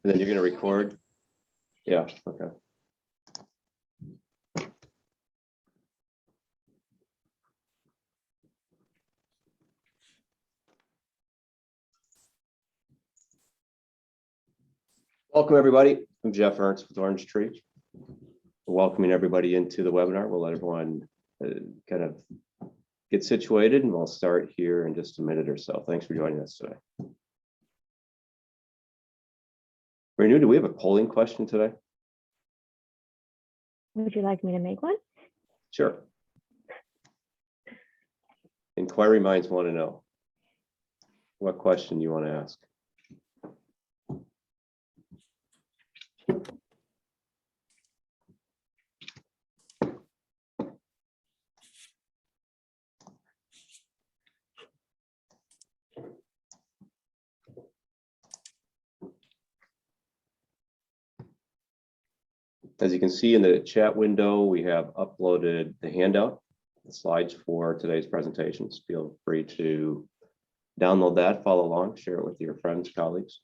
And then you're going to record? Yeah, okay. Welcome, everybody. I'm Jeff Ernst with Orange Tree. Welcoming everybody into the webinar. We'll let everyone kind of get situated, and we'll start here in just a minute or so. Thanks for joining us today. Renew, do we have a polling question today? Would you like me to make one? Sure. Inquiry minds want to know what question you want to ask. As you can see in the chat window, we have uploaded the handout, the slides for today's presentations. Feel free to download that, follow along, share it with your friends, colleagues.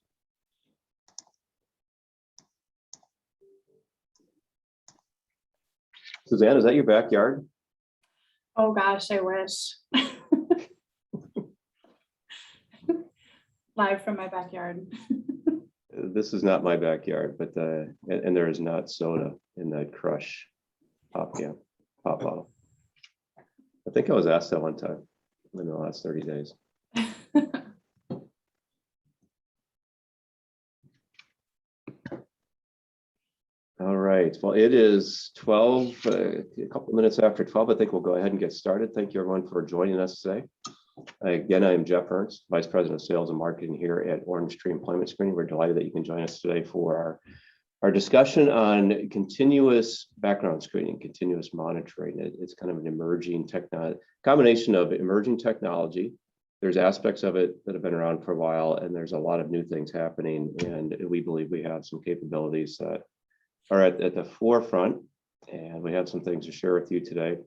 Suzanne, is that your backyard? Oh gosh, I wish. Live from my backyard. This is not my backyard, but and there is not soda in that Crush pop bottle. I think I was asked that one time in the last 30 days. All right, well, it is 12, a couple of minutes after 12. I think we'll go ahead and get started. Thank you, everyone, for joining us today. Again, I am Jeff Ernst, Vice President of Sales and Marketing here at Orange Tree Employment Screening. We're delighted that you can join us today for our discussion on continuous background screening, continuous monitoring. It's kind of an emerging combination of emerging technology. There's aspects of it that have been around for a while, and there's a lot of new things happening. And we believe we have some capabilities that are at the forefront, and we have some things to share with you today.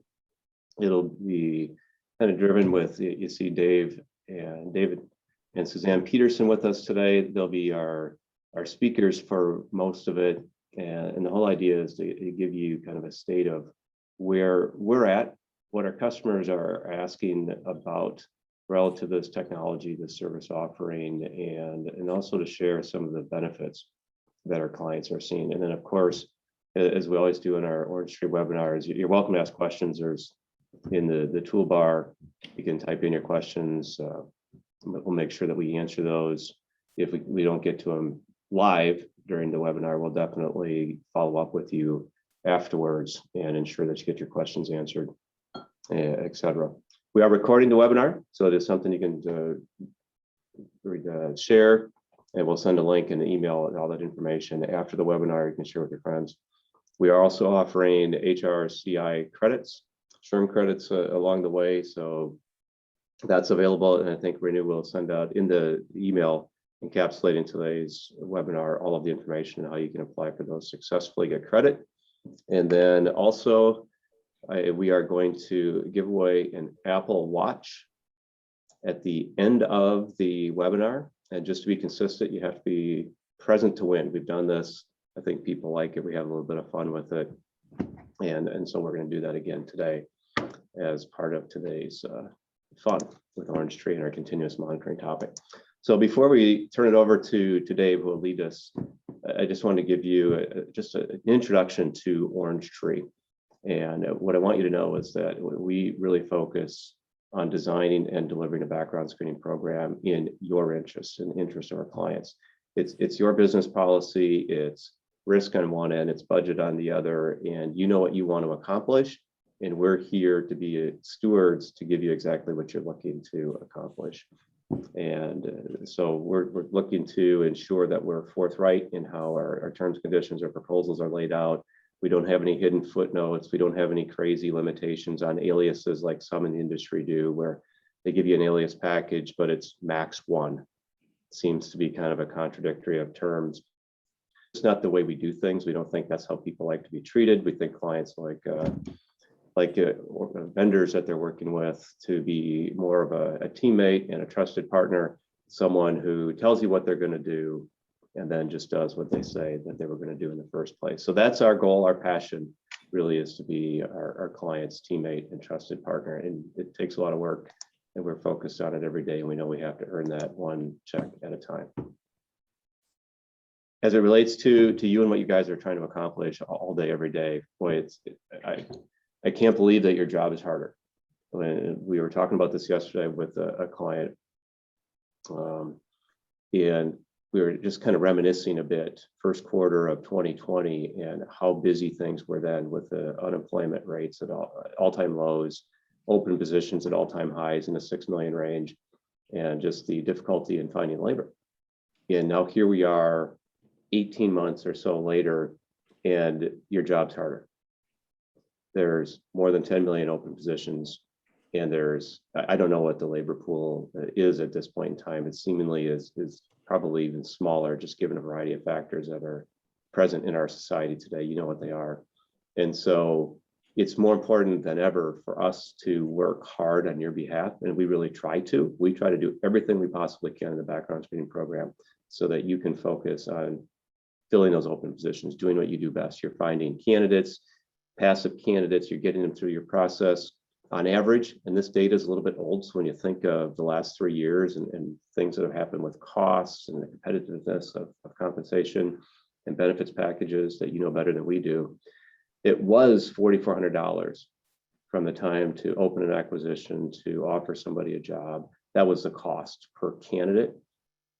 It'll be kind of driven with, you see David and Suzanne Peterson with us today. They'll be our speakers for most of it. And the whole idea is to give you kind of a state of where we're at, what our customers are asking about relative to this technology, this service offering, and also to share some of the benefits that our clients are seeing. And then, of course, as we always do in our Orange Tree webinars, you're welcome to ask questions. There's in the toolbar, you can type in your questions. We'll make sure that we answer those. If we don't get to them live during the webinar, we'll definitely follow up with you afterwards and ensure that you get your questions answered, etc. We are recording the webinar, so it is something you can share, and we'll send a link and an email and all that information after the webinar. You can share with your friends. We are also offering HRCI credits, SHRM credits along the way, so that's available. And I think Renew will send out in the email encapsulating today's webinar all of the information on how you can apply for those, successfully get credit. And then also we are going to give away an Apple Watch at the end of the webinar. And just to be consistent, you have to be present to win. We've done this. I think people like it. We have a little bit of fun with it. And so we're going to do that again today as part of today's fun with Orange Tree and our continuous monitoring topic. So before we turn it over to Dave, who will lead us, I just want to give you just an introduction to Orange Tree. And what I want you to know is that we really focus on designing and delivering a background screening program in your interest and the interest of our clients. It's your business policy, it's risk on one end, it's budget on the other, and you know what you want to accomplish. And we're here to be stewards to give you exactly what you're looking to accomplish. And so we're looking to ensure that we're forthright in how our terms, conditions, or proposals are laid out. We don't have any hidden footnotes. We don't have any crazy limitations on aliases like some in the industry do, where they give you an alias package, but it's max one. Seems to be kind of a contradictory of terms. It's not the way we do things. We don't think that's how people like to be treated. We think clients like vendors that they're working with to be more of a teammate and a trusted partner, someone who tells you what they're going to do and then just does what they say that they were going to do in the first place. So that's our goal. Our passion really is to be our client's teammate and trusted partner. And it takes a lot of work, and we're focused on it every day. And we know we have to earn that one check at a time. As it relates to you and what you guys are trying to accomplish all day, every day, boy, I can't believe that your job is harder. When we were talking about this yesterday with a client, and we were just kind of reminiscing a bit, first quarter of 2020 and how busy things were then with the unemployment rates at all-time lows, open positions at all-time highs in the 6 million range, and just the difficulty in finding labor. And now here we are 18 months or so later, and your job's harder. There's more than 10 million open positions, and I don't know what the labor pool is at this point in time. It seemingly is probably even smaller, just given a variety of factors that are present in our society today. You know what they are. And so it's more important than ever for us to work hard on your behalf. And we really try to. We try to do everything we possibly can in the background screening program so that you can focus on filling those open positions, doing what you do best. You're finding candidates, passive candidates, you're getting them through your process. On average, and this data is a little bit old, so when you think of the last 3 years and things that have happened with costs and the competitiveness of compensation and benefits packages that you know better than we do, it was $4,400 from the time to open an acquisition to offer somebody a job. That was the cost per candidate,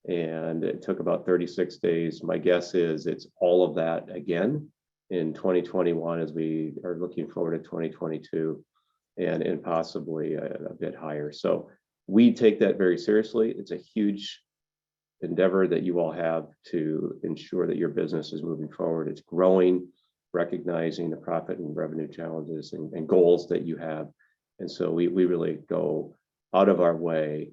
and it took about 36 days. My guess is it's all of that again in 2021 as we are looking forward to 2022. And possibly a bit higher. So we take that very seriously. It's a huge endeavor that you all have to ensure that your business is moving forward. It's growing, recognizing the profit and revenue challenges and goals that you have. And so we really go out of our way.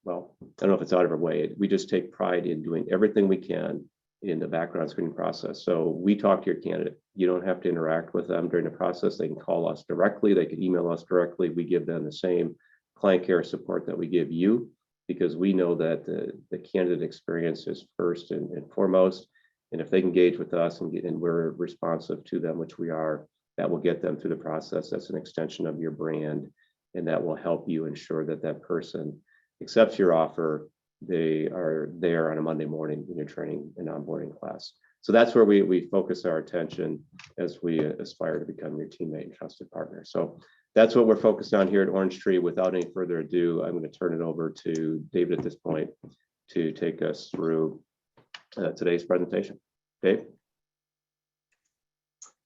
Well, I don't know if it's out of our way. We just take pride in doing everything we can in the background screening process. So we talk to your candidate. You don't have to interact with them during the process. They can call us directly. They can email us directly. We give them the same client care support that we give you, because we know that the candidate experience is first and foremost. And if they can engage with us and we're responsive to them, which we are, that will get them through the process. That's an extension of your brand, and that will help you ensure that that person accepts your offer. They are there on a Monday morning in your training and onboarding class. So that's where we focus our attention as we aspire to become your teammate and trusted partner. So that's what we're focused on here at Orange Tree. Without any further ado, I'm going to turn it over to David at this point to take us through today's presentation. Dave?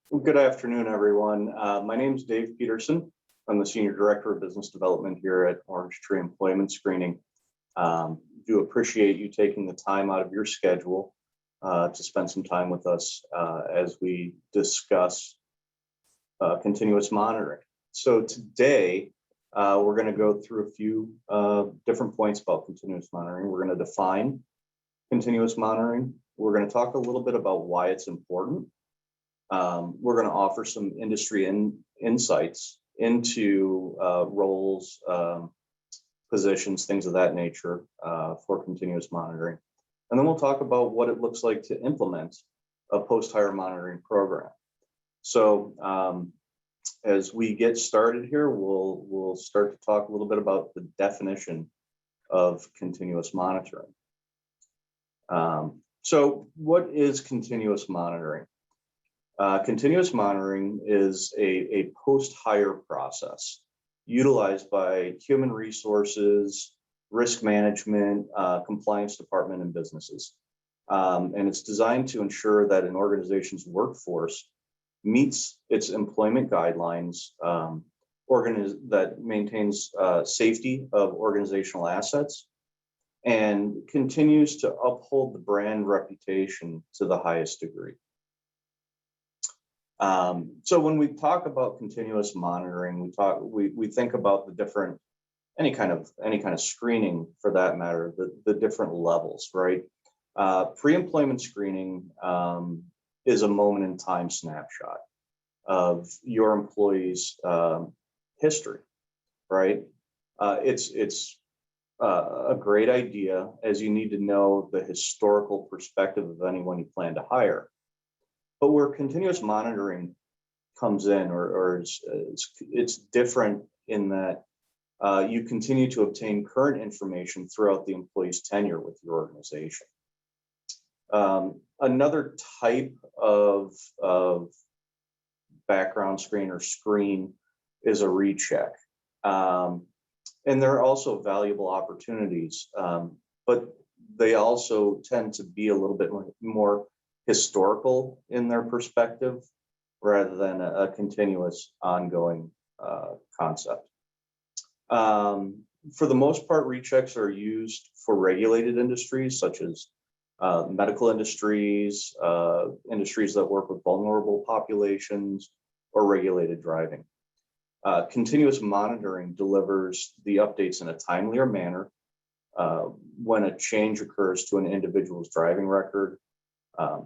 Well, good afternoon, everyone. My name is Dave Peterson. I'm the Senior Director of Business Development here at Orange Tree Employment Screening. Do appreciate you taking the time out of your schedule to spend some time with us as we discuss continuous monitoring. So today, we're going to go through a few different points about continuous monitoring. We're going to define continuous monitoring. We're going to talk a little bit about why it's important. We're going to offer some industry insights into roles, positions, things of that nature for continuous monitoring. And then we'll talk about what it looks like to implement a post-hire monitoring program. So as we get started here, we'll start to talk a little bit about the definition of continuous monitoring. So what is continuous monitoring? Continuous monitoring is a post-hire process utilized by human resources, risk management, compliance department, and businesses. And it's designed to ensure that an organization's workforce meets its employment guidelines, that maintains safety of organizational assets, and continues to uphold the brand reputation to the highest degree. So when we talk about continuous monitoring, we think about the different, any kind of screening for that matter, the different levels, right? Pre-employment screening is a moment in time snapshot of your employee's history, right? It's a great idea, as you need to know the historical perspective of anyone you plan to hire. But where continuous monitoring comes in, or it's different in that you continue to obtain current information throughout the employee's tenure with your organization. Another type of background screen or screen is a recheck. And there are also valuable opportunities, but they also tend to be a little bit more historical in their perspective rather than a continuous ongoing concept. For the most part, rechecks are used for regulated industries such as medical industries, industries that work with vulnerable populations, or regulated driving. Continuous monitoring delivers the updates in a timelier manner when a change occurs to an individual's driving record,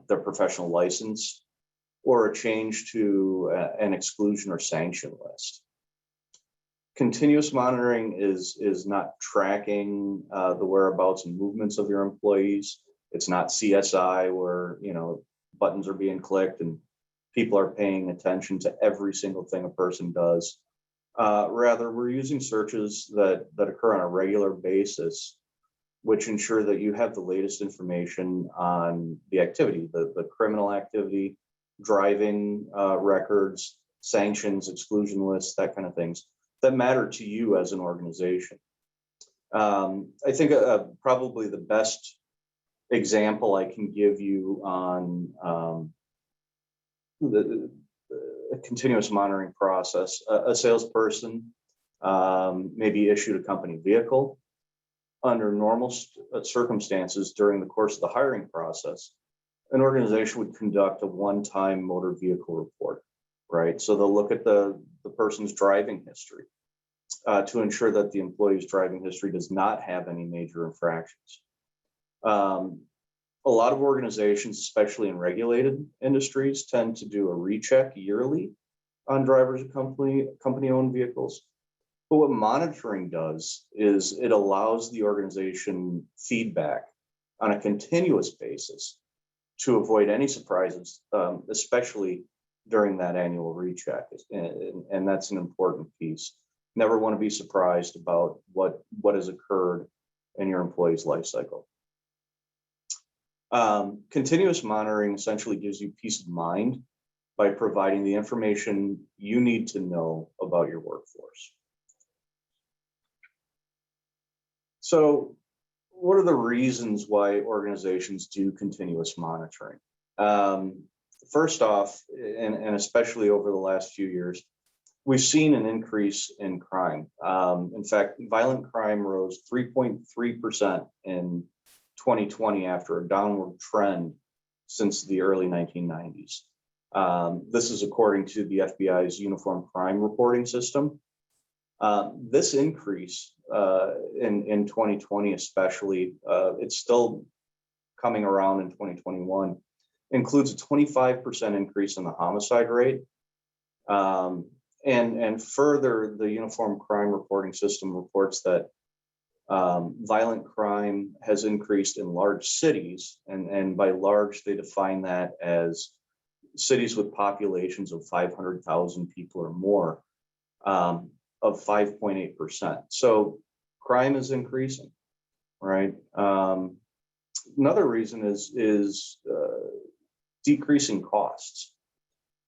their professional license, or a change to an exclusion or sanction list. Continuous monitoring is not tracking the whereabouts and movements of your employees. It's not CSI where, you know, buttons are being clicked and people are paying attention to every single thing a person does. Rather, we're using searches that occur on a regular basis, which ensure that you have the latest information on the activity, the criminal activity, driving records, sanctions, exclusion lists, that kind of things that matter to you as an organization. I think probably the best example I can give you on the continuous monitoring process, a salesperson may be issued a company vehicle. Under normal circumstances during the course of the hiring process, an organization would conduct a one-time motor vehicle report, right? So they'll look at the person's driving history to ensure that the employee's driving history does not have any major infractions. A lot of organizations, especially in regulated industries, tend to do a recheck yearly on drivers of company-owned vehicles. But what monitoring does is it allows the organization feedback on a continuous basis to avoid any surprises, especially during that annual recheck. And that's an important piece. Never want to be surprised about what has occurred in your employee's life cycle. Continuous monitoring essentially gives you peace of mind by providing the information you need to know about your workforce. So what are the reasons why organizations do continuous monitoring? First off, and especially over the last few years, we've seen an increase in crime. In fact, violent crime rose 3.3% in 2020 after a downward trend since the early 1990s. This is according to the FBI's Uniform Crime Reporting System. This increase in 2020 especially, it's still coming around in 2021, includes a 25% increase in the homicide rate. And further, the Uniform Crime Reporting System reports that violent crime has increased in large cities, and by large, they define that as cities with populations of 500,000 people or more, of 5.8%. So crime is increasing, right? Another reason is decreasing costs,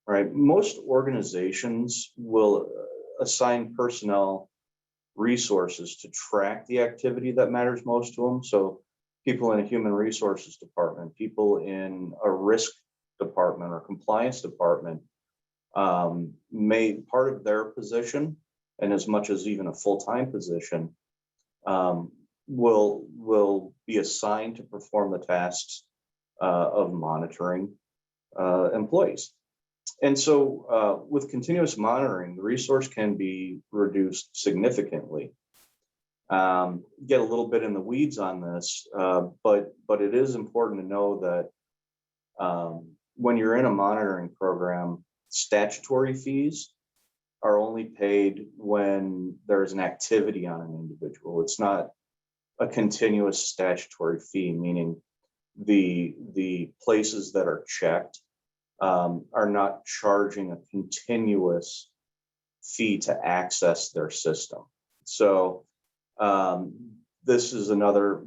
right? Most organizations will assign personnel resources to track the activity that matters most to them. So people in a human resources department, people in a risk department or compliance department may part of their position, and as much as even a full-time position, will be assigned to perform the tasks of monitoring employees. And so with continuous monitoring, the resource can be reduced significantly. Get a little bit in the weeds on this, but it is important to know that when you're in a monitoring program, statutory fees are only paid when there's an activity on an individual. It's not a continuous statutory fee, meaning the places that are checked are not charging a continuous fee to access their system. So this is another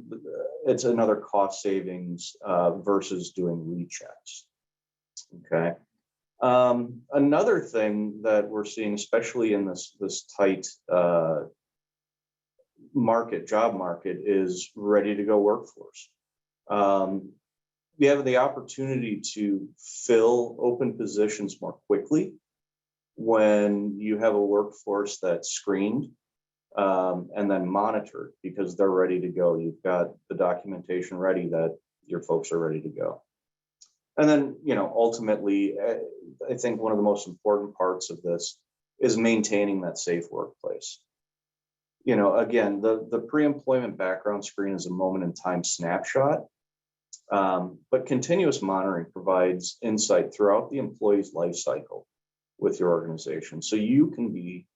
cost savings versus doing rechecks. Okay. Another thing that we're seeing, especially in this tight job market, is ready to go workforce. We have the opportunity to fill open positions more quickly when you have a workforce that's screened and then monitored, because they're ready to go. You've got the documentation ready that your folks are ready to go. And then, ultimately, I think one of the most important parts of this is maintaining that safe workplace. Again, the pre-employment background screen is a moment in time snapshot, but continuous monitoring provides insight throughout the employee's life cycle with your organization. So you can be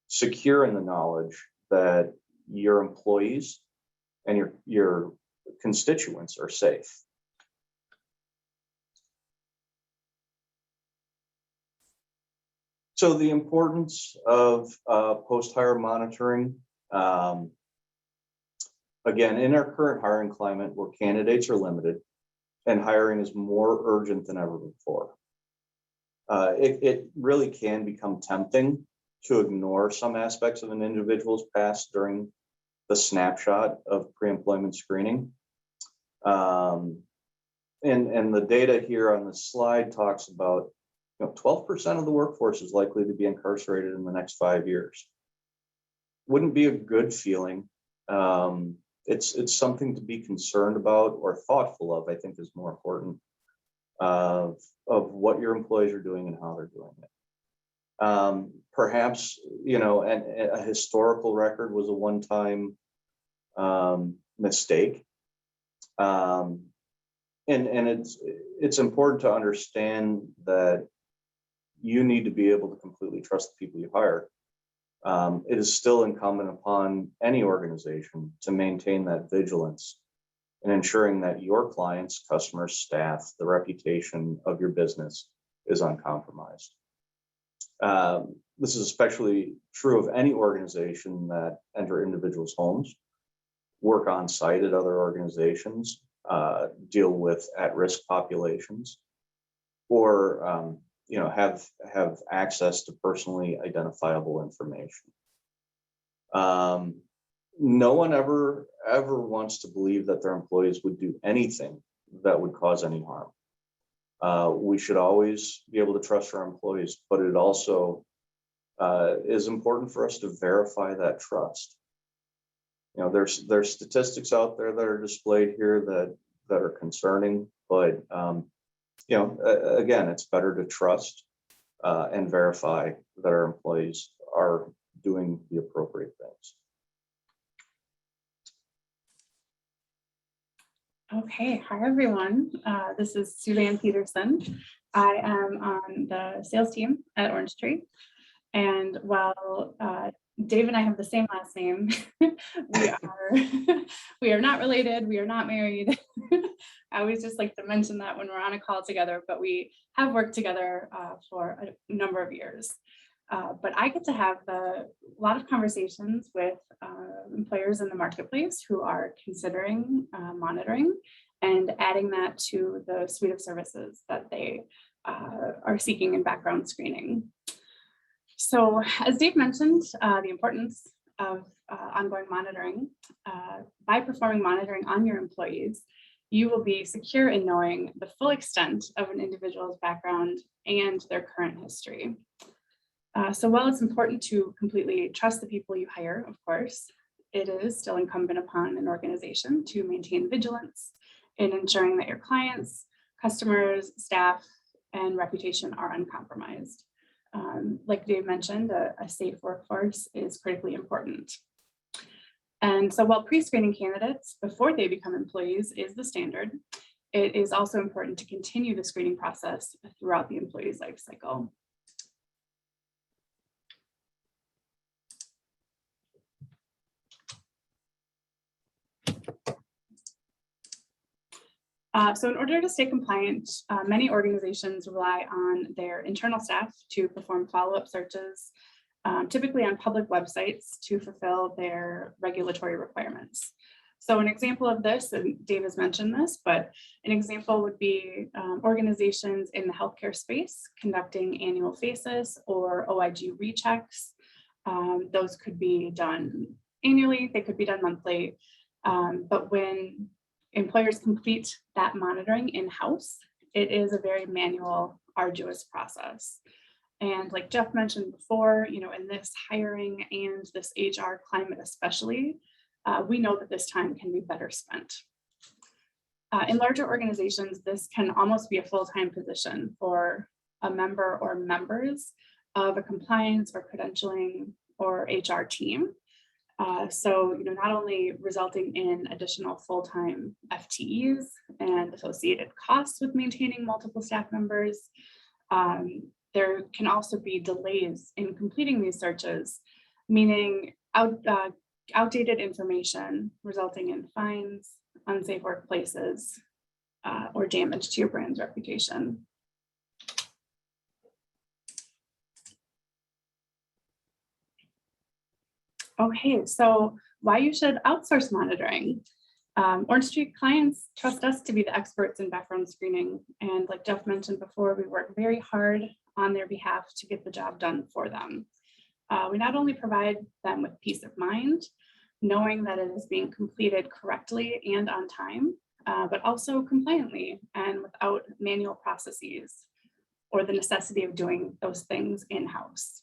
secure in the knowledge that your employees and your constituents are safe. So the importance of post-hire monitoring, again, in our current hiring climate where candidates are limited and hiring is more urgent than ever before, it really can become tempting to ignore some aspects of an individual's past during the snapshot of pre-employment screening. And the data here on the slide talks about 12% of the workforce is likely to be incarcerated in the next 5 years. Wouldn't be a good feeling. It's something to be concerned about or thoughtful of, I think is more important, of what your employees are doing and how they're doing it. Perhaps, a historical record was a one-time mistake. And it's important to understand that you need to be able to completely trust the people you hire. It is still incumbent upon any organization to maintain that vigilance and ensuring that your clients, customers, staff, the reputation of your business is uncompromised. This is especially true of any organization that enter individuals' homes, work on site at other organizations, deal with at-risk populations, or have access to personally identifiable information. No one ever wants to believe that their employees would do anything that would cause any harm. We should always be able to trust our employees, but it also is important for us to verify that trust. There's statistics out there that are displayed here that are concerning, but again, it's better to trust and verify that our employees are doing the appropriate things. Okay, hi everyone. This is Suzanne Peterson. I am on the sales team at Orange Tree. And while Dave and I have the same last name, we are not related, we are not married. I always just like to mention that when we're on a call together, but we have worked together for a number of years. But I get to have a lot of conversations with employers in the marketplace who are considering monitoring and adding that to the suite of services that they are seeking in background screening. So as Dave mentioned, the importance of ongoing monitoring, by performing monitoring on your employees, you will be secure in knowing the full extent of an individual's background and their current history. So while it's important to completely trust the people you hire, of course, it is still incumbent upon an organization to maintain vigilance in ensuring that your clients, customers, staff, and reputation are uncompromised. Like Dave mentioned, a safe workforce is critically important. And so while pre-screening candidates before they become employees is the standard, it is also important to continue the screening process throughout the employee's life cycle. So in order to stay compliant, many organizations rely on their internal staff to perform follow-up searches, typically on public websites to fulfill their regulatory requirements. So an example of this, and Dave has mentioned this, but an example would be organizations in the healthcare space conducting annual FACES or OIG rechecks. Those could be done annually, they could be done monthly, but when employers complete that monitoring in-house, it is a very manual, arduous process. And like Jeff mentioned before, you know, in this hiring and this HR climate especially, we know that this time can be better spent. In larger organizations, this can almost be a full-time position for a member or members of a compliance or credentialing or HR team. So, you know, not only resulting in additional full-time FTEs and associated costs with maintaining multiple staff members, there can also be delays in completing these searches, meaning outdated information resulting in fines, unsafe workplaces, or damage to your brand's reputation. Okay, so why you should outsource monitoring? Orange Street clients trust us to be the experts in background screening. And like Jeff mentioned before, we work very hard on their behalf to get the job done for them. We not only provide them with peace of mind, knowing that it is being completed correctly and on time, but also compliantly and without manual processes or the necessity of doing those things in-house.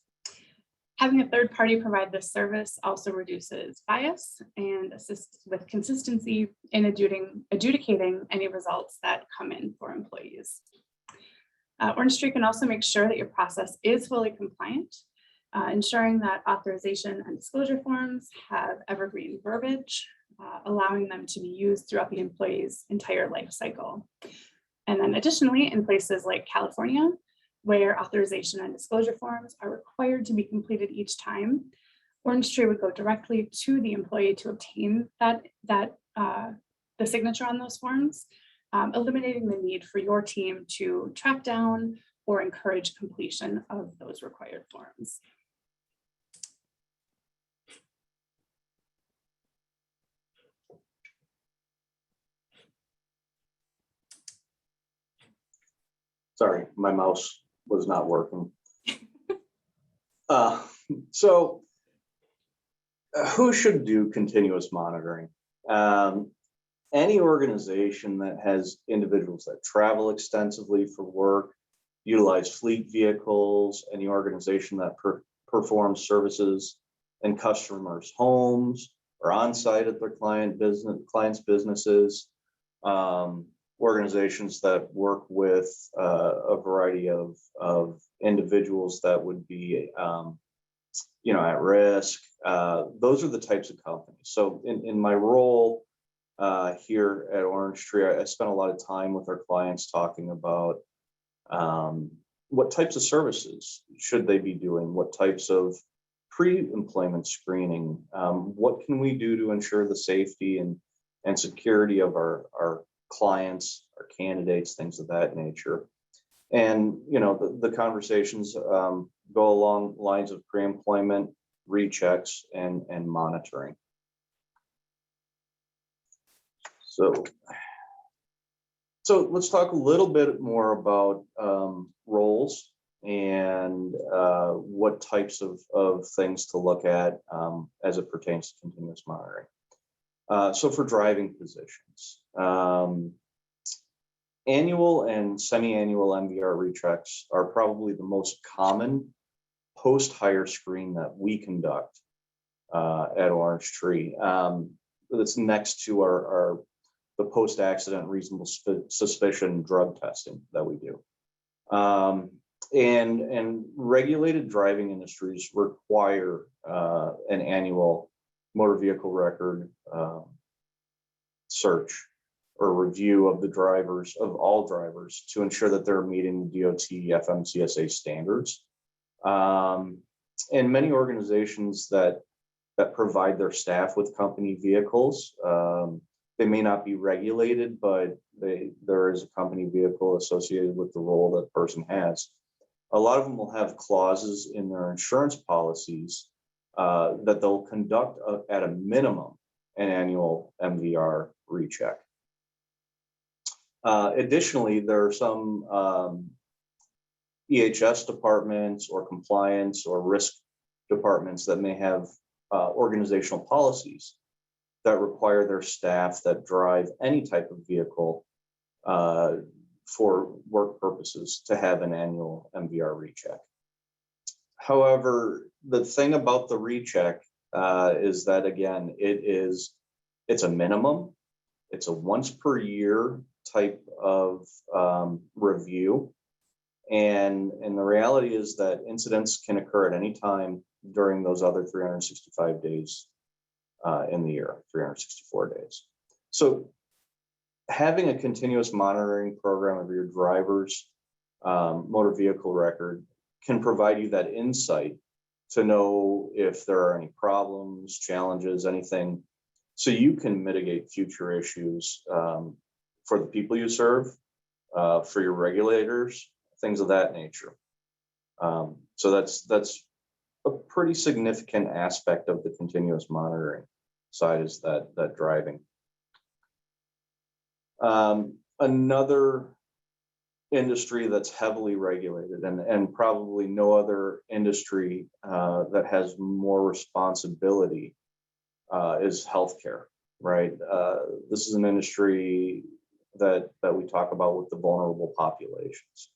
Having a third party provide this service also reduces bias and assists with consistency in adjudicating any results that come in for employees. Orange Street can also make sure that your process is fully compliant, ensuring that authorization and disclosure forms have evergreen verbiage, allowing them to be used throughout the employee's entire life cycle. And then additionally, in places like California, where authorization and disclosure forms are required to be completed each time, Orange Tree would go directly to the employee to obtain the signature on those forms, eliminating the need for your team to track down or encourage completion of those required forms. Sorry, my mouse was not working. So who should do continuous monitoring? Any organization that has individuals that travel extensively for work, utilize fleet vehicles, any organization that performs services in customers' homes or on-site at their clients' businesses, organizations that work with a variety of individuals that would be at risk. Those are the types of companies. So in my role here at Orange Tree, I spent a lot of time with our clients talking about what types of services should they be doing, what types of pre-employment screening, what can we do to ensure the safety and security of our clients, our candidates, things of that nature. And the conversations go along lines of pre-employment, rechecks, and monitoring. So let's talk a little bit more about roles and what types of things to look at as it pertains to continuous monitoring. So for driving positions, annual and semi-annual MVR rechecks are probably the most common post-hire screen that we conduct at Orange Tree. That's next to the post-accident reasonable suspicion drug testing that we do. And regulated driving industries require an annual motor vehicle record search or review of all drivers to ensure that they're meeting the DOT FMCSA standards. And many organizations that provide their staff with company vehicles They may not be regulated, but there is a company vehicle associated with the role that person has. A lot of them will have clauses in their insurance policies that they'll conduct at a minimum an annual MVR recheck. Additionally, there are some EHS departments or compliance or risk departments that may have organizational policies that require their staff that drive any type of vehicle for work purposes to have an annual MVR recheck. However, the thing about the recheck is that, again, it's a minimum. It's a once per year type of review. And the reality is that incidents can occur at any time during those other 365 days in the year, 364 days. So having a continuous monitoring program of your driver's motor vehicle record can provide you that insight to know if there are any problems, challenges, anything, so you can mitigate future issues for the people you serve, for your regulators, things of that nature. So that's a pretty significant aspect of the continuous monitoring side, is that driving. Another industry that's heavily regulated, and probably no other industry that has more responsibility is healthcare, right? This is an industry that we talk about with the vulnerable populations.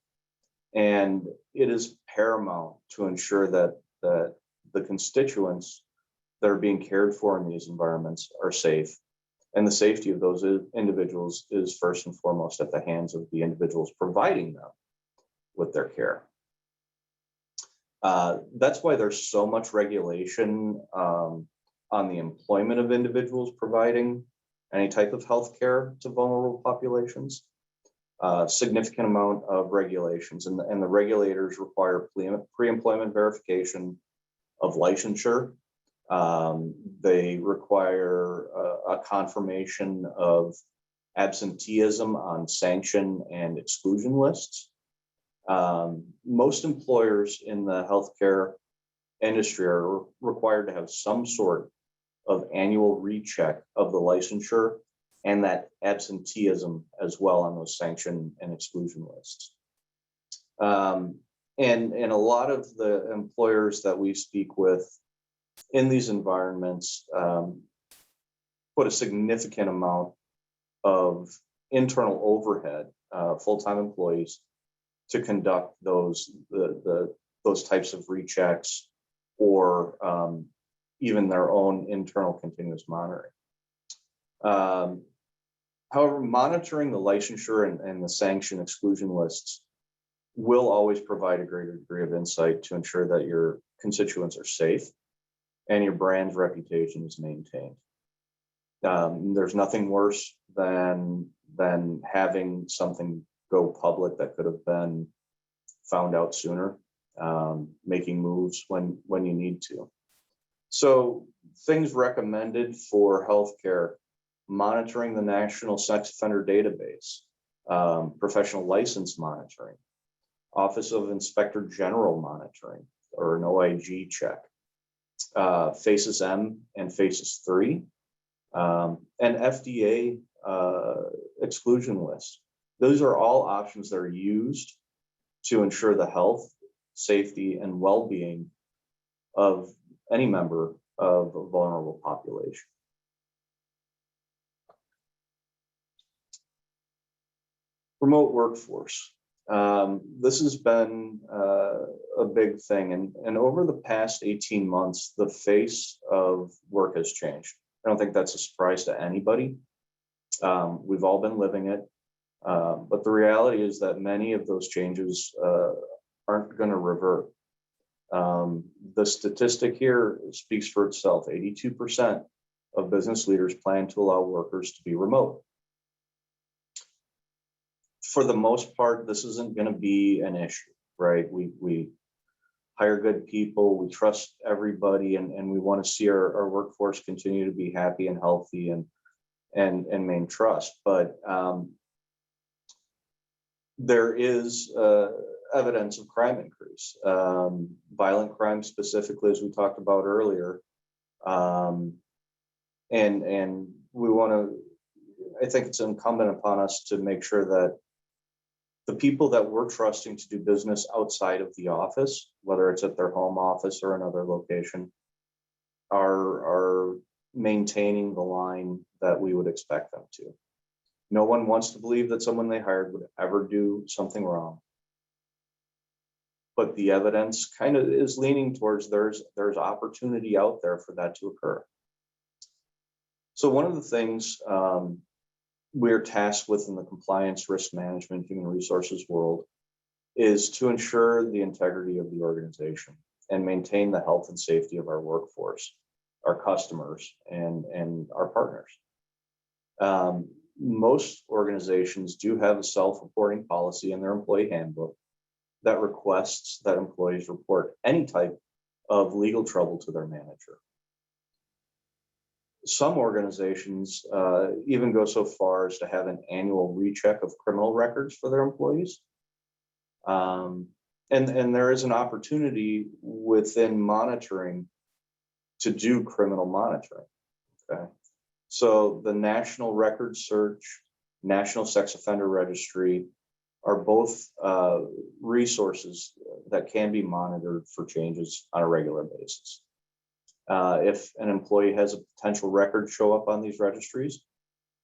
And it is paramount to ensure that the constituents that are being cared for in these environments are safe. And the safety of those individuals is first and foremost at the hands of the individuals providing them with their care. That's why there's so much regulation on the employment of individuals providing any type of health care to vulnerable populations. Significant amount of regulations, and the regulators require pre-employment verification of licensure. They require a confirmation of absenteeism on sanction and exclusion lists. Most employers in the healthcare industry are required to have some sort of annual recheck of the licensure and that absenteeism as well on those sanction and exclusion lists. And a lot of the employers that we speak with in these environments put a significant amount of internal overhead, full-time employees, to conduct those types of rechecks, or even their own internal continuous monitoring. However, monitoring the licensure and the sanction exclusion lists will always provide a greater degree of insight to ensure that your constituents are safe and your brand's reputation is maintained. There's nothing worse than having something go public that could have been found out sooner, making moves when you need to. So things recommended for healthcare: monitoring the National Sex Offender Database, professional license monitoring, Office of Inspector General monitoring, or an OIG check, Phases M and Phases 3, and FDA exclusion lists. Those are all options that are used to ensure the health, safety, and well-being of any member of a vulnerable population. Remote workforce. This has been a big thing, and over the past 18 months, the face of work has changed. I don't think that's a surprise to anybody. We've all been living it, but the reality is that many of those changes aren't going to revert. The statistic here speaks for itself. 82% of business leaders plan to allow workers to be remote. For the most part, this isn't going to be an issue, right? We hire good people, we trust everybody, and we want to see our workforce continue to be happy and healthy. And and maintain trust. But there is evidence of crime increase, violent crime specifically, as we talked about earlier. And we want to, I think it's incumbent upon us to make sure that the people that we're trusting to do business outside of the office, whether it's at their home office or another location, are maintaining the line that we would expect them to. No one wants to believe that someone they hired would ever do something wrong. But the evidence kind of is leaning towards there's opportunity out there for that to occur. So one of the things we're tasked with in the compliance, risk management, human resources world is to ensure the integrity of the organization and maintain the health and safety of our workforce, our customers, and our partners. Most organizations do have a self-reporting policy in their employee handbook that requests that employees report any type of legal trouble to their manager. Some organizations even go so far as to have an annual recheck of criminal records for their employees. And there is an opportunity within monitoring to do criminal monitoring. Okay. So the National Record Search, National Sex Offender Registry are both resources that can be monitored for changes on a regular basis. If an employee has a potential record show up on these registries,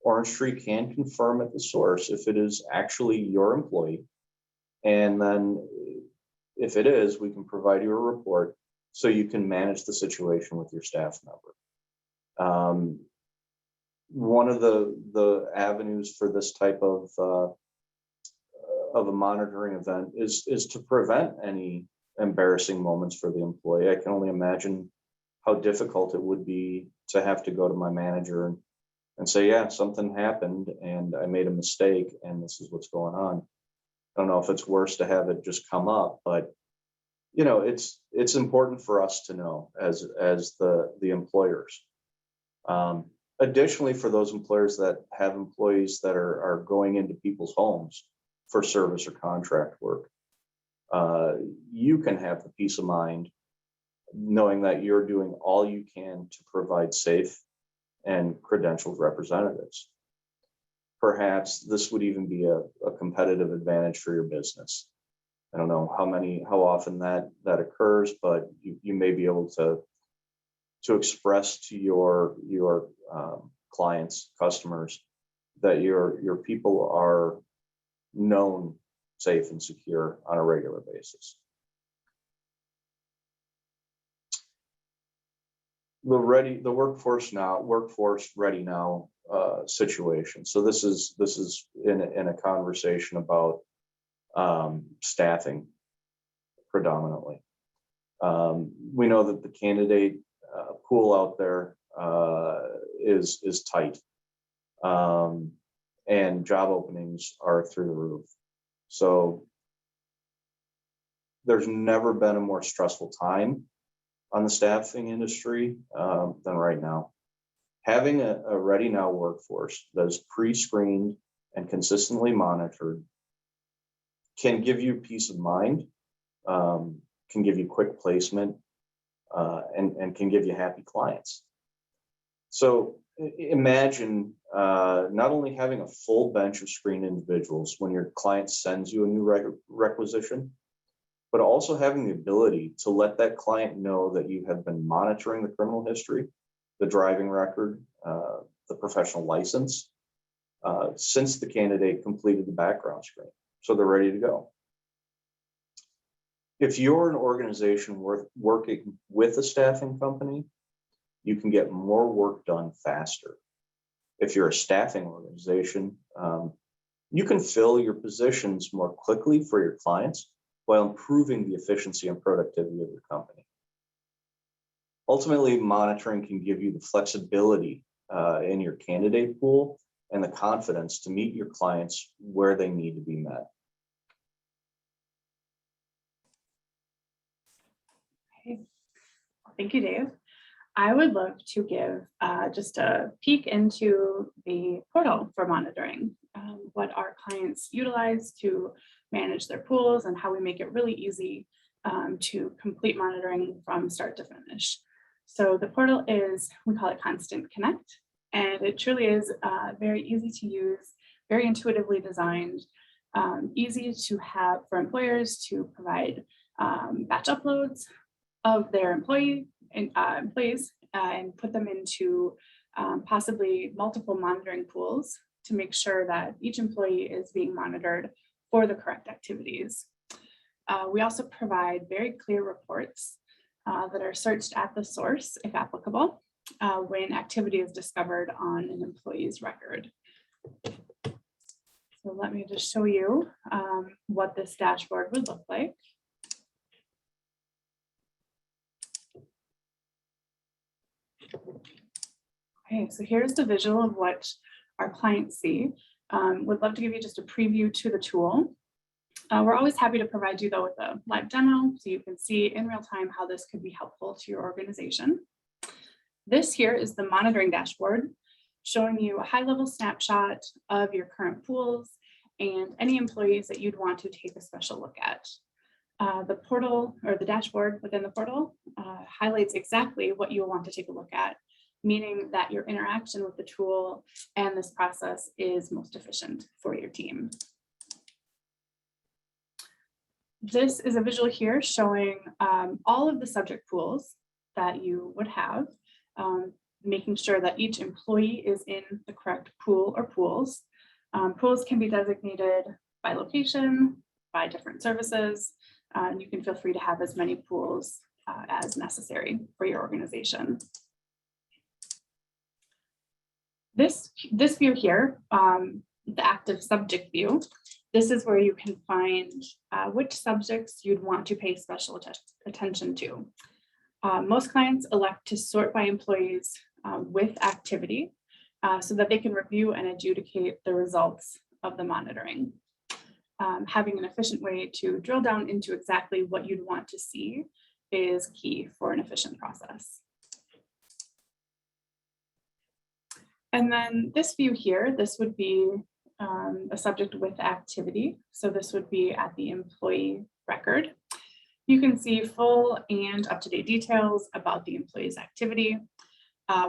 Orange Tree can confirm at the source if it is actually your employee. And then if it is, we can provide you a report so you can manage the situation with your staff member. One of the avenues for this type of a monitoring event is to prevent any embarrassing moments for the employee. I can only imagine how difficult it would be to have to go to my manager and say, yeah, something happened and I made a mistake and this is what's going on. I don't know if it's worse to have it just come up, but you know, it's important for us to know as the employers. Additionally, for those employers that have employees that are going into people's homes for service or contract work, you can have the peace of mind knowing that you're doing all you can to provide safe and credentialed representatives. Perhaps this would even be a competitive advantage for your business. I don't know how often that occurs, but you may be able to express to your clients, customers, that your people are known safe and secure on a regular basis. The workforce ready now situation. So this is in a conversation about staffing predominantly. We know that the candidate pool out there is tight, and job openings are through the roof. So there's never been a more stressful time on the staffing industry than right now. Having a ready now workforce that is pre-screened and consistently monitored can give you peace of mind, can give you quick placement, and can give you happy clients. So imagine not only having a full bench of screened individuals when your client sends you a new requisition, but also having the ability to let that client know that you have been monitoring the criminal history, the driving record, the professional license, since the candidate completed the background screen. So they're ready to go. If you're an organization working with a staffing company, you can get more work done faster. If you're a staffing organization, you can fill your positions more quickly for your clients while improving the efficiency and productivity of your company. Ultimately, monitoring can give you the flexibility in your candidate pool and the confidence to meet your clients where they need to be met. Okay. Thank you, Dave. I would love to give just a peek into the portal for monitoring, what our clients utilize to manage their pools and how we make it really easy to complete monitoring from start to finish. So the portal is, we call it Constant Connect, and it truly is very easy to use, very intuitively designed, easy to have for employers to provide batch uploads of their employees and put them into possibly multiple monitoring pools to make sure that each employee is being monitored for the correct activities. We also provide very clear reports that are searched at the source, if applicable, when activity is discovered on an employee's record. So let me just show you what this dashboard would look like. Okay, so here's the visual of what our clients see. Would love to give you just a preview to the tool. We're always happy to provide you though with a live demo so you can see in real time how this could be helpful to your organization. This here is the monitoring dashboard, showing you a high-level snapshot of your current pools and any employees that you'd want to take a special look at. The portal or the dashboard within the portal highlights exactly what you'll want to take a look at, meaning that your interaction with the tool and this process is most efficient for your team. This is a visual here showing all of the subject pools that you would have, making sure that each employee is in the correct pool or pools. Pools can be designated by location, by different services. You can feel free to have as many pools as necessary for your organization. This view here, the active subject view, this is where you can find which subjects you'd want to pay special attention to. Most clients elect to sort by employees with activity so that they can review and adjudicate the results of the monitoring. Having an efficient way to drill down into exactly what you'd want to see is key for an efficient process. And then this view here, this would be a subject with activity. So this would be at the employee record. You can see full and up-to-date details about the employee's activity.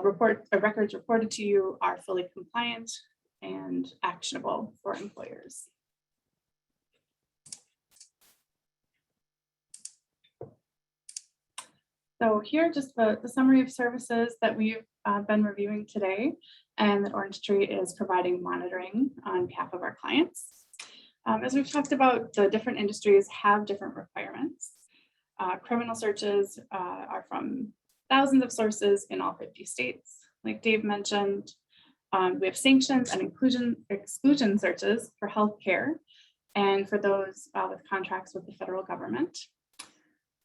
Records reported to you are fully compliant and actionable for employers. So here, just the summary of services that we've been reviewing today and that Orange Tree is providing monitoring on behalf of our clients. As we've talked about, the different industries have different requirements. Criminal searches are from thousands of sources in all 50 states. Like Dave mentioned, we have sanctions and exclusion searches for healthcare and for those with contracts with the federal government.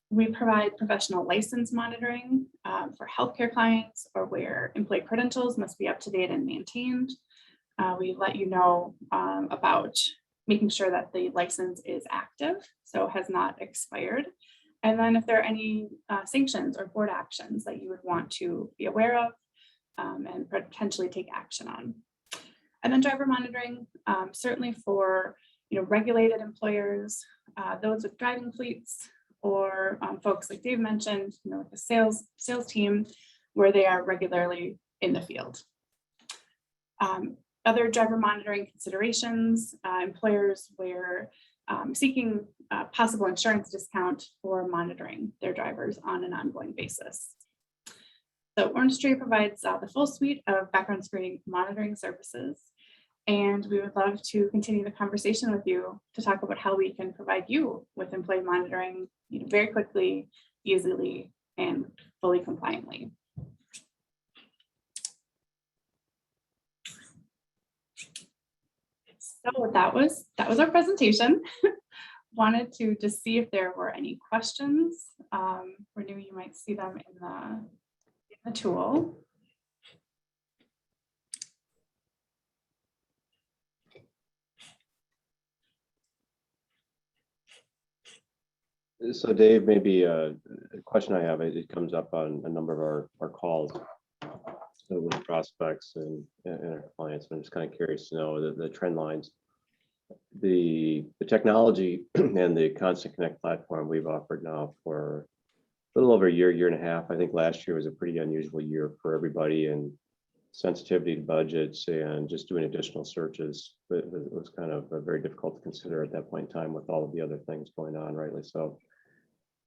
We provide professional license monitoring for healthcare clients or where employee credentials must be up to date and maintained. We let you know about making sure that the license is active, so has not expired. And then if there are any sanctions or board actions that you would want to be aware of and potentially take action on. And then driver monitoring, certainly for regulated employers, those with driving fleets, or folks like Dave mentioned, with the sales team, where they are regularly in the field. Other driver monitoring considerations, employers where seeking possible insurance discount for monitoring their drivers on an ongoing basis. So Orange Tree provides the full suite of background screening monitoring services. And we would love to continue the conversation with you to talk about how we can provide you with employee monitoring very quickly, easily, and fully compliantly. So that was our presentation. Wanted to just see if there were any questions. We knew you might see them in the tool. So Dave, maybe a question I have, it comes up on a number of our calls with prospects and our clients. I'm just kind of curious to know the trend lines. The technology and the Constant Connect platform we've offered now for a little over a year and a half. I think last year was a pretty unusual year for everybody, and sensitivity to budgets and just doing additional searches. It was kind of very difficult to consider at that point in time with all of the other things going on, rightly so.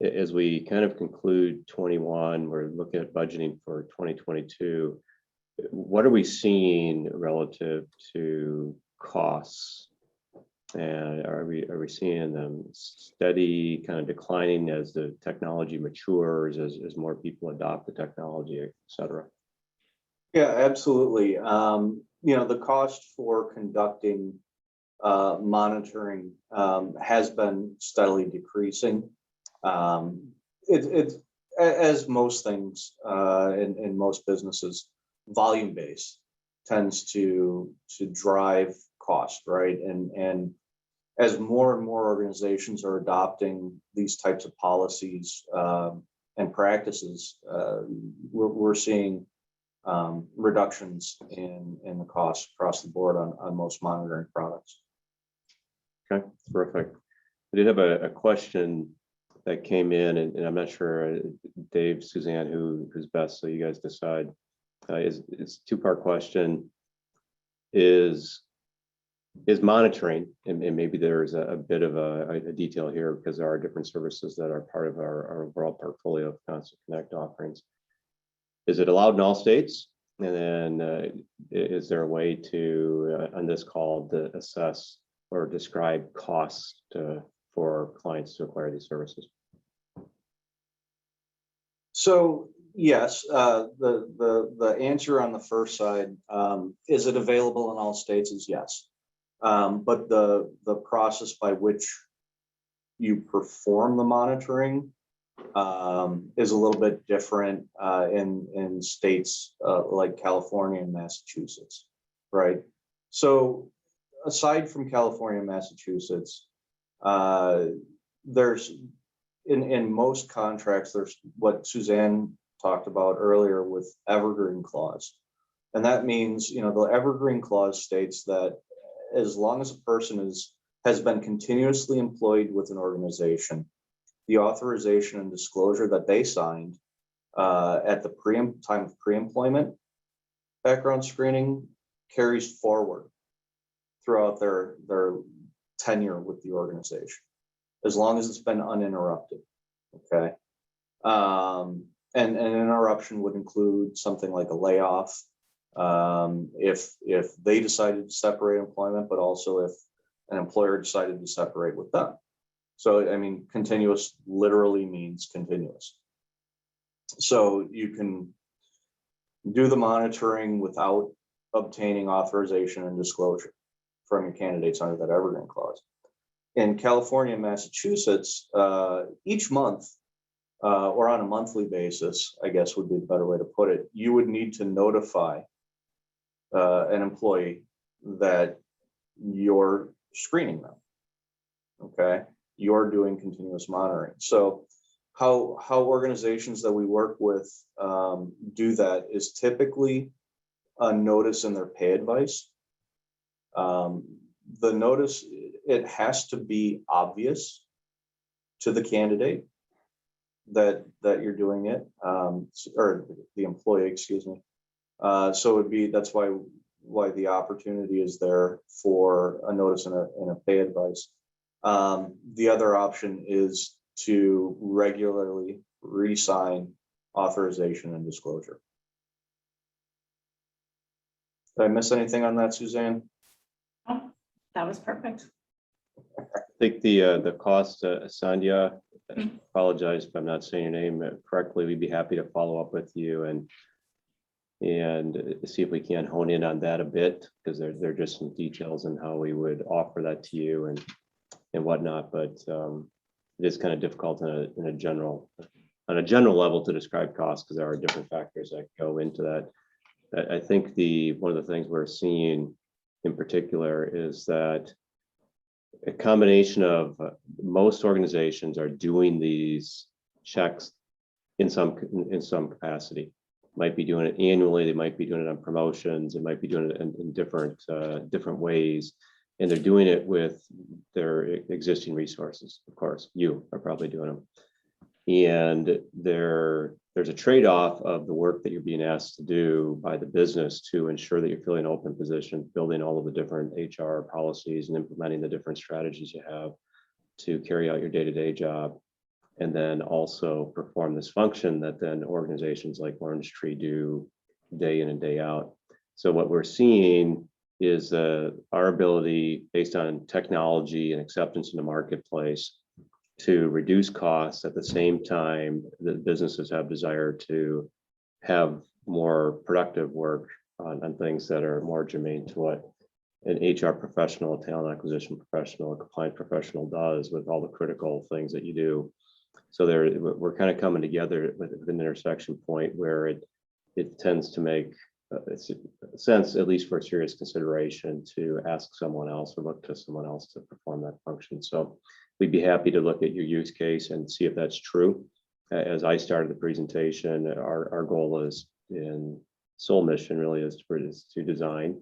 As we kind of conclude 21, we're looking at budgeting for 2022. What are we seeing relative to costs? And are we seeing them steady, kind of declining as the technology matures, as more people adopt the technology, et cetera? Yeah, absolutely. The cost for conducting monitoring has been steadily decreasing. It's as most things in most businesses, volume based tends to drive cost, right? And as more and more organizations are adopting these types of policies and practices, we're seeing reductions in the cost across the board on most monitoring products. Okay, terrific. I did have a question that came in, and I'm not sure, Dave, Suzanne, who's best, so you guys decide. It's a two-part question. Is monitoring, and maybe there's a bit of a detail here because there are different services that are part of our overall portfolio of Constant Connect offerings. Is it allowed in all states? And then is there a way to, on this call, to assess or describe cost for clients to acquire these services? So yes, the answer on the first side, is it available in all states, is yes. But the process by which you perform the monitoring is a little bit different in states like California and Massachusetts, right? So aside from California and Massachusetts, there's in most contracts, there's what Suzanne talked about earlier with evergreen clause. And that means, the evergreen clause states that as long as a person has been continuously employed with an organization, the authorization and disclosure that they signed at the time of pre-employment background screening carries forward throughout their tenure with the organization, as long as it's been uninterrupted. Okay. And an interruption would include something like a layoff, if they decided to separate employment, but also if an employer decided to separate with them. So, I mean, continuous literally means continuous. So you can do the monitoring without obtaining authorization and disclosure from your candidates under that evergreen clause. In California and Massachusetts, each month or on a monthly basis, I guess would be the better way to put it, you would need to notify an employee that you're screening them. Okay, you're doing continuous monitoring. So how organizations that we work with do that is typically a notice in their pay advice. The notice, it has to be obvious to the candidate that you're doing it, or the employee, excuse me. So that's why the opportunity is there for a notice in a pay advice. The other option is to regularly re-sign authorization and disclosure. Did I miss anything on that, Suzanne? Oh, that was perfect. I think the cost, Sandhya, apologize if I'm not saying your name correctly. We'd be happy to follow up with you and see if we can hone in on that a bit, because there are just some details in how we would offer that to you and whatnot. But it is kind of difficult on a general level to describe costs, because there are different factors that go into that. I think one of the things we're seeing in particular is that a combination of most organizations are doing these checks in some capacity. Might be doing it annually, they might be doing it on promotions, they might be doing it in different ways, and they're doing it with their existing resources. Of course, you are probably doing them, and there's a trade-off of the work that you're being asked to do by the business to ensure that you're filling open positions, building all of the different HR policies and implementing the different strategies you have to carry out your day-to-day job, and then also perform this function that then organizations like Orange Tree do day in and day out. So what we're seeing is our ability, based on technology and acceptance in the marketplace, to reduce costs at the same time that businesses have desire to have more productive work on things that are more germane to what an HR professional, a talent acquisition professional, a compliance professional does with all the critical things that you do. So we're kind of coming together with an intersection point where it tends to make sense, at least for serious consideration, to ask someone else or look to someone else to perform that function. So we'd be happy to look at your use case and see if that's true. As I started the presentation, our goal is, in sole mission really, is to design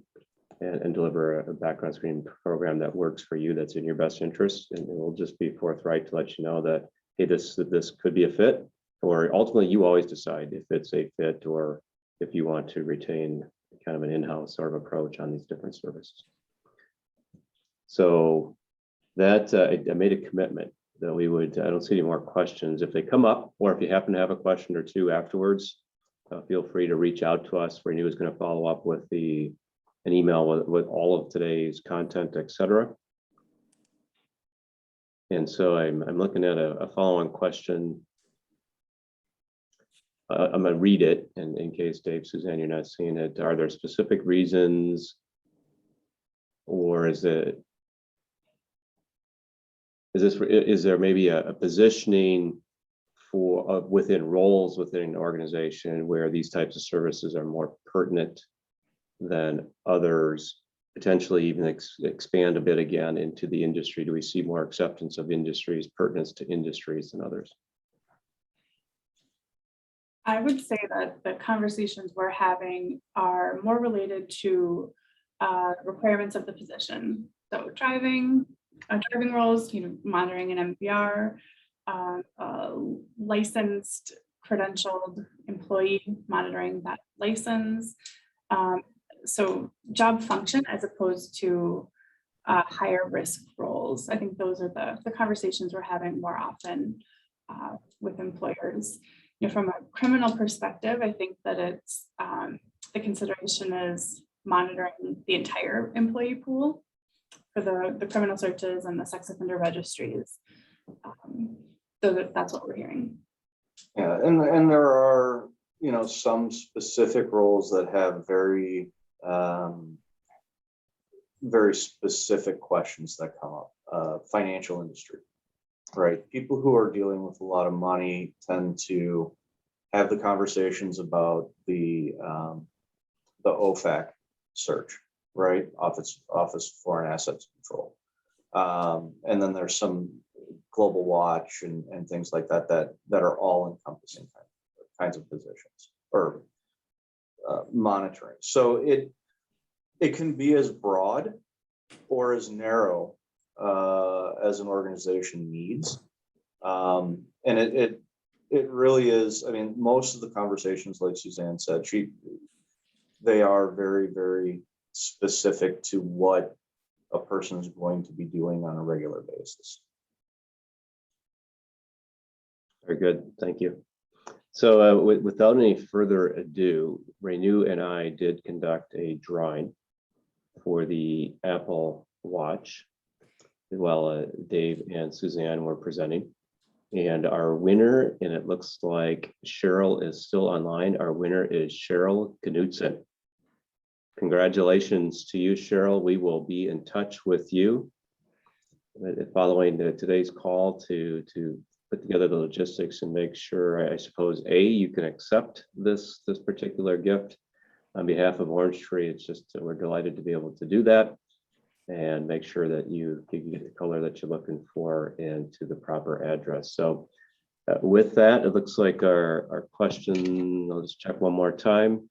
and deliver a background screening program that works for you, that's in your best interest. And we'll just be forthright to let you know that, hey, this could be a fit, or ultimately you always decide if it's a fit or if you want to retain kind of an in-house sort of approach on these different services. So that I made a commitment that we would, I don't see any more questions. If they come up, or if you happen to have a question or two afterwards, feel free to reach out to us. Renew is going to follow up with an email with all of today's content, etc. And so I'm looking at a following question. I'm going to read it, and in case Dave, Suzanne, you're not seeing it, are there specific reasons, or is there maybe a positioning for within roles within an organization where these types of services are more pertinent than others? Potentially even expand a bit again into the industry. Do we see more acceptance of industries, pertinence to industries than others? I would say that the conversations we're having are more related to requirements of the position. So driving roles, monitoring an MVR, licensed, credentialed employee, monitoring that license. So job function as opposed to higher risk roles. I think those are the conversations we're having more often with employers. From a criminal perspective, I think that it's the consideration is monitoring the entire employee pool for the criminal searches and the sex offender registries. So that's what we're hearing. Yeah, and there are some specific roles that have very specific questions that come up. Financial industry. Right. People who are dealing with a lot of money tend to have the conversations about the OFAC search, right? Office of Foreign Assets Control. And then there's some Global Watch and things like that are all encompassing kinds of positions or monitoring. So it can be as broad or as narrow as an organization needs. And it really is, I mean, most of the conversations, like Suzanne said, they are very, very specific to what a person is going to be doing on a regular basis. Very good, thank you. So without any further ado, Renew and I did conduct a drawing for the Apple Watch while Dave and Suzanne were presenting. And our winner, and it looks like Cheryl is still online, our winner is Cheryl Knudsen. Congratulations to you, Cheryl. We will be in touch with you following today's call to put together the logistics and make sure, I suppose, you can accept this particular gift on behalf of Orange Tree. It's just, we're delighted to be able to do that. and make sure that you get the color that you're looking for and to the proper address. So with that, it looks like our question, I'll just check one more time.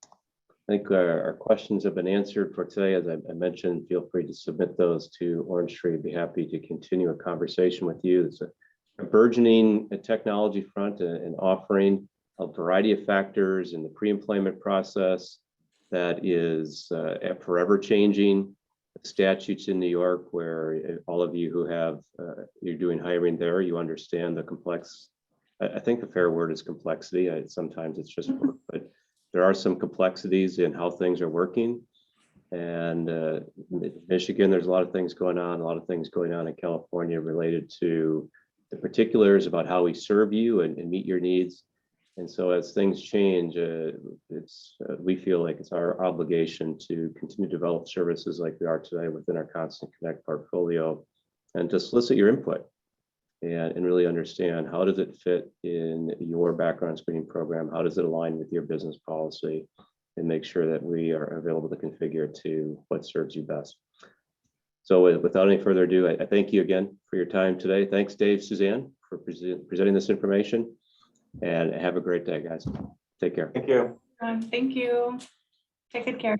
I think our questions have been answered for today. As I mentioned, feel free to submit those to Orange Tree. I'd be happy to continue a conversation with you. It's a burgeoning technology front and offering a variety of factors in the pre-employment process that is forever changing. Statutes in New York, where all of you who have, you're doing hiring there, you understand the complex, I think the fair word is complexity. Sometimes it's just work, but there are some complexities in how things are working. And Michigan, there's a lot of things going on, in California related to the particulars about how we serve you and meet your needs. And so as things change, we feel like it's our obligation to continue to develop services like we are today within our Constant Connect portfolio and to solicit your input and really understand how does it fit in your background screening program? How does it align with your business policy? And make sure that we are available to configure to what serves you best. So without any further ado, I thank you again for your time today. Thanks, Dave, Suzanne, for presenting this information. And have a great day, guys. Take care. Thank you. Thank you. Take good care.